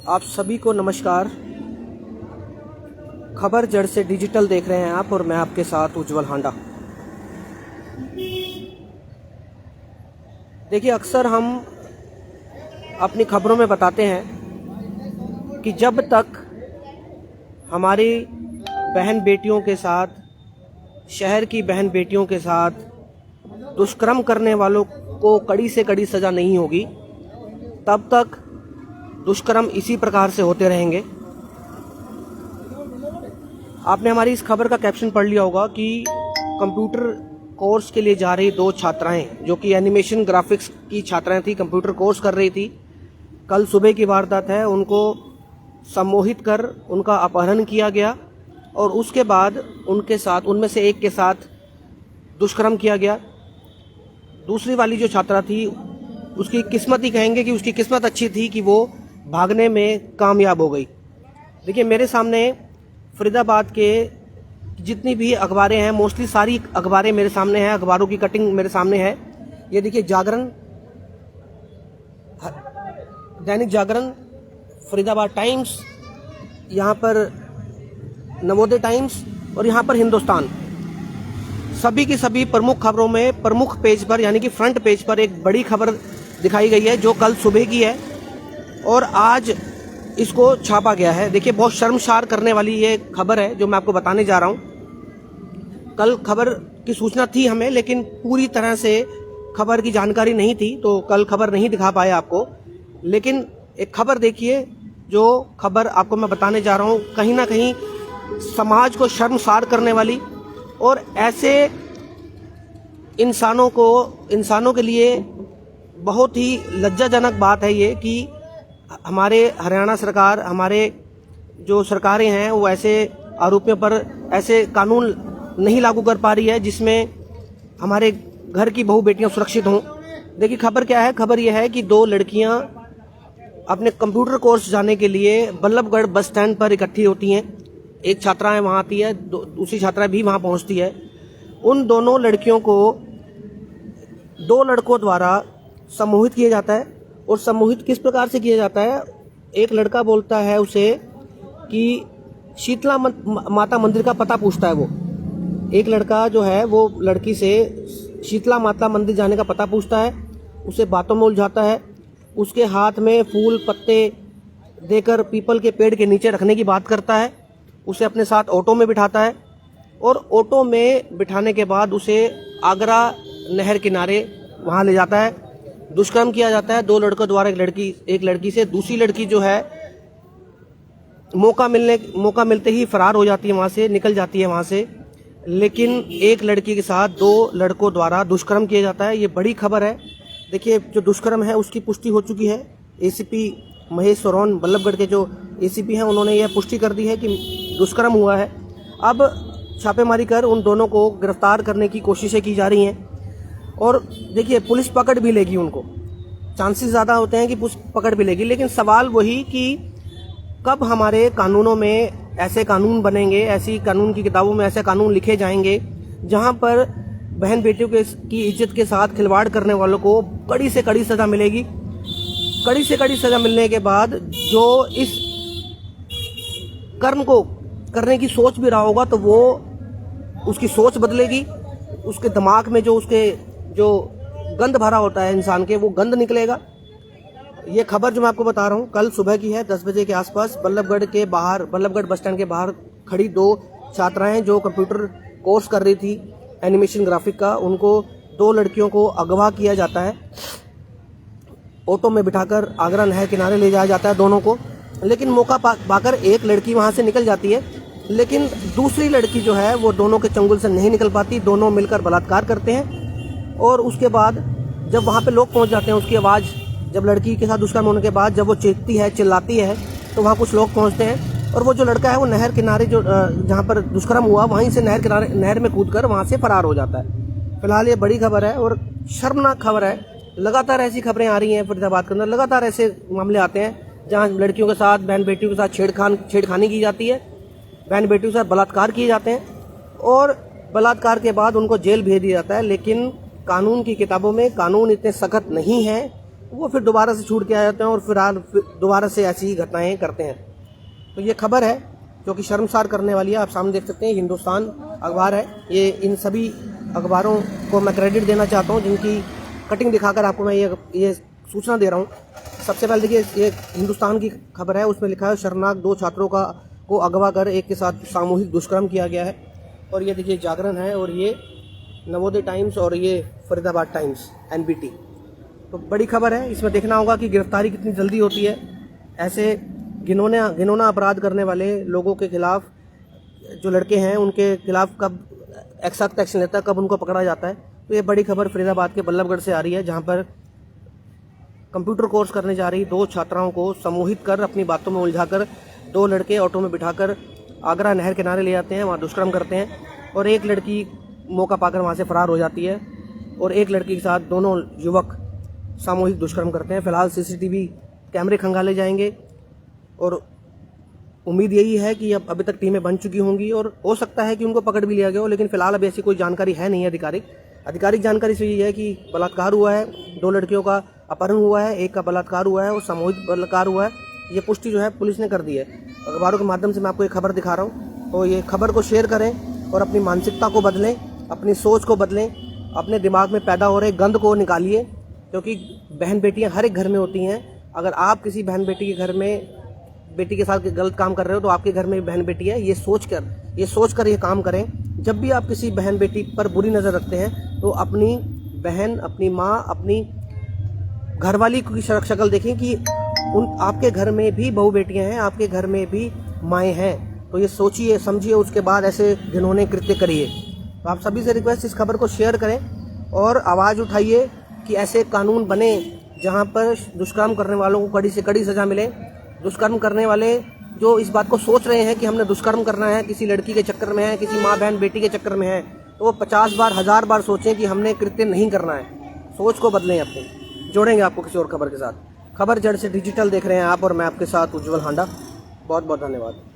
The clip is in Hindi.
आप सभी को नमस्कार। खबर जड़ से डिजिटल देख रहे हैं आप, और मैं आपके साथ उज्जवल हांडा। देखिए, अक्सर हम अपनी खबरों में बताते हैं कि जब तक हमारी बहन बेटियों के साथ, शहर की बहन बेटियों के साथ दुष्कर्म करने वालों को कड़ी से कड़ी सज़ा नहीं होगी, तब तक दुष्कर्म इसी प्रकार से होते रहेंगे। आपने हमारी इस खबर का कैप्शन पढ़ लिया होगा कि कंप्यूटर कोर्स के लिए जा रही दो छात्राएं, जो कि एनिमेशन ग्राफिक्स की छात्राएं थी, कंप्यूटर कोर्स कर रही थी, कल सुबह की वारदात है। उनको सम्मोहित कर उनका अपहरण किया गया और उसके बाद उनके साथ, उनमें से एक के साथ दुष्कर्म किया गया। दूसरी वाली जो छात्रा थी, उसकी किस्मत ही कहेंगे कि उसकी किस्मत अच्छी थी कि वो भागने में कामयाब हो गई। देखिए, मेरे सामने फरीदाबाद के जितनी भी अखबारें हैं, मोस्टली सारी अखबारें मेरे सामने हैं, अखबारों की कटिंग मेरे सामने है। ये देखिए, जागरण, दैनिक जागरण, फरीदाबाद टाइम्स, यहाँ पर नवोदय टाइम्स और यहाँ पर हिंदुस्तान, सभी की सभी प्रमुख खबरों में प्रमुख पेज पर, यानी कि फ्रंट पेज पर एक बड़ी खबर दिखाई गई है जो कल सुबह की है और आज इसको छापा गया है। देखिए, बहुत शर्मसार करने वाली ये खबर है जो मैं आपको बताने जा रहा हूँ। कल खबर की सूचना थी हमें, लेकिन पूरी तरह से खबर की जानकारी नहीं थी, तो कल खबर नहीं दिखा पाए आपको। लेकिन एक खबर देखिए, जो खबर आपको मैं बताने जा रहा हूँ, कहीं ना कहीं समाज को शर्मसार करने वाली, और ऐसे इंसानों के लिए बहुत ही लज्जाजनक बात है ये कि हमारे हरियाणा सरकार, हमारे जो सरकारें हैं, वो ऐसे आरोपियों पर ऐसे कानून नहीं लागू कर पा रही है जिसमें हमारे घर की बहू बेटियां सुरक्षित हों। देखिए, खबर क्या है। खबर यह है कि दो लड़कियां अपने कंप्यूटर कोर्स जाने के लिए बल्लभगढ़ बस स्टैंड पर इकट्ठी होती हैं। एक छात्रा है वहाँ आती है, दूसरी छात्रा भी वहाँ पहुँचती है। उन दोनों लड़कियों को दो लड़कों द्वारा सम्मोहित किया जाता है। और सम्मोहित किस प्रकार से किया जाता है? एक लड़का बोलता है उसे कि शीतला माता मंदिर का पता पूछता है। वो एक लड़का जो है वो लड़की से शीतला माता मंदिर जाने का पता पूछता है, उसे बातों में उलझाता है, उसके हाथ में फूल पत्ते देकर पीपल के पेड़ के नीचे रखने की बात करता है, उसे अपने साथ ऑटो में बिठाता है और ऑटो में बिठाने के बाद उसे आगरा नहर किनारे वहाँ ले जाता है। दुष्कर्म किया जाता है दो लड़कों द्वारा। एक लड़की से। दूसरी लड़की जो है मौका मिलते ही फरार हो जाती है, वहाँ से निकल जाती है वहाँ से। लेकिन एक लड़की के साथ दो लड़कों द्वारा दुष्कर्म किया जाता है। ये बड़ी खबर है। देखिए, जो दुष्कर्म है उसकी पुष्टि हो चुकी है। एसीपी महेश सोरोन, बल्लभगढ़ के जो एसीपी हैं, उन्होंने यह पुष्टि कर दी है कि दुष्कर्म हुआ है। अब छापेमारी कर उन दोनों को गिरफ्तार करने की कोशिशें की जा रही हैं। और देखिए, पुलिस पकड़ भी लेगी उनको, चांसेस ज़्यादा होते हैं कि पुलिस पकड़ भी लेगी। लेकिन सवाल वही कि कब हमारे कानूनों में ऐसे कानून बनेंगे, ऐसी कानून की किताबों में ऐसे कानून लिखे जाएंगे जहां पर बहन बेटियों की इज्जत के साथ खिलवाड़ करने वालों को कड़ी से कड़ी सज़ा मिलेगी। कड़ी से कड़ी सज़ा मिलने के बाद जो इस कर्म को करने की सोच भी रहा होगा, तो वो उसकी सोच बदलेगी। उसके दिमाग में जो गंद भरा होता है इंसान के, वो गंद निकलेगा। ये खबर जो मैं आपको बता रहा हूँ कल सुबह की है, 10 बजे के आसपास। बल्लभगढ़ बस स्टैंड के बाहर खड़ी दो छात्राएं जो कंप्यूटर कोर्स कर रही थी एनिमेशन ग्राफिक का, उनको दो लड़कियों को अगवा किया जाता है। ऑटो में बिठाकर आगरा नहर किनारे ले जाया जाता है दोनों को। लेकिन मौका पाकर एक लड़की वहाँ से निकल जाती है, लेकिन दूसरी लड़की जो है वो दोनों के चंगुल से नहीं निकल पाती। दोनों मिलकर बलात्कार करते हैं। और उसके बाद जब वहाँ पे लोग पहुँच जाते हैं, उसकी आवाज़, जब लड़की के साथ दुष्कर्म होने के बाद जब वो चीखती है, चिल्लाती है, तो वहाँ कुछ लोग पहुँचते हैं। और वो जो लड़का है वो नहर किनारे, जो जहाँ पर दुष्कर्म हुआ, वहीं से नहर में कूदकर वहाँ से फरार हो जाता है। फिलहाल ये बड़ी खबर है और शर्मनाक खबर है। लगातार ऐसी खबरें आ रही हैं फरीदाबाद के अंदर, लगातार ऐसे मामले आते हैं जहाँ लड़कियों के साथ, बहन बेटियों के साथ छेड़खानी की जाती है, बहन बेटियों के साथ बलात्कार किए जाते हैं और बलात्कार के बाद उनको जेल भेज दिया जाता है। लेकिन कानून की किताबों में कानून इतने सख्त नहीं है वो फिर दोबारा से छूट के आ जाते हैं और फिर दोबारा से ऐसी ही घटनाएं करते हैं। तो ये खबर है जो कि शर्मसार करने वाली है। आप सामने देख सकते हैं हिंदुस्तान अखबार है। ये इन सभी अखबारों को मैं क्रेडिट देना चाहता हूँ जिनकी कटिंग दिखाकर आपको मैं ये सूचना दे रहा हूँ। सबसे पहले देखिए, ये हिंदुस्तान की खबर है, उसमें लिखा है शर्मनाक 2 छात्रों को अगवा कर एक के साथ सामूहिक दुष्कर्म किया गया है। और ये देखिए जागरण है, और ये नवोदय टाइम्स, और ये फरीदाबाद टाइम्स NBT। तो बड़ी खबर है। इसमें देखना होगा कि गिरफ्तारी कितनी जल्दी होती है। ऐसे घिनौना अपराध करने वाले लोगों के खिलाफ, जो लड़के हैं उनके खिलाफ कब सख्त एक्शन लेता है, कब उनको पकड़ा जाता है। तो ये बड़ी खबर फरीदाबाद के बल्लभगढ़ से आ रही है, जहां पर कंप्यूटर कोर्स करने जा रही 2 छात्राओं को समूहित कर अपनी बातों में उलझाकर 2 लड़के ऑटो में बिठाकर आगरा नहर किनारे ले जाते हैं, वहाँ दुष्कर्म करते हैं। और एक लड़की मौका पाकर वहाँ से फरार हो जाती है, और एक लड़की के साथ दोनों युवक सामूहिक दुष्कर्म करते हैं। फिलहाल CCTV कैमरे खंगाले जाएंगे, और उम्मीद यही है कि अब अभी तक टीमें बन चुकी होंगी, और हो सकता है कि उनको पकड़ भी लिया गया हो। लेकिन फिलहाल अभी ऐसी कोई जानकारी है नहीं आधिकारिक जानकारी से यही है कि बलात्कार हुआ है, 2 लड़कियों का अपहरण हुआ है, एक का बलात्कार हुआ है और सामूहिक बलात्कार हुआ है। ये पुष्टि जो है पुलिस ने कर दी है। अखबारों के माध्यम से मैं आपको एक खबर दिखा रहा हूँ। तो ये खबर को शेयर करें और अपनी मानसिकता को बदलें, अपनी सोच को बदलें, अपने दिमाग में पैदा हो रहे गंद को निकालिए, क्योंकि बहन बेटियां हर एक घर में होती हैं। अगर आप किसी बहन बेटी के घर में बेटी के साथ गलत काम कर रहे हो तो आपके घर में भी बहन बेटी है, ये सोचकर ये काम करें। जब भी आप किसी बहन बेटी पर बुरी नज़र रखते हैं तो अपनी बहन, अपनी माँ, अपनी घरवाली की शक्ल देखें कि आपके घर में भी बहू बेटियां हैं, आपके घर में भी माएँ हैं। तो ये सोचिए समझिए, उसके बाद ऐसे घिनौने कृत्य करिए। तो आप सभी से रिक्वेस्ट, इस खबर को शेयर करें और आवाज़ उठाइए कि ऐसे कानून बने जहाँ पर दुष्कर्म करने वालों को कड़ी से कड़ी सज़ा मिले। दुष्कर्म करने वाले जो इस बात को सोच रहे हैं कि हमने दुष्कर्म करना है, किसी लड़की के चक्कर में है, किसी माँ बहन बेटी के चक्कर में है, तो वो 50 बार 1000 बार सोचें कि हमने कृत्य नहीं करना है। सोच को बदलें अपनी। जोड़ेंगे आपको किसी और खबर के साथ। खबर जड़ से डिजिटल देख रहे हैं आप, और मैं आपके साथ उज्जवल हांडा। बहुत बहुत धन्यवाद।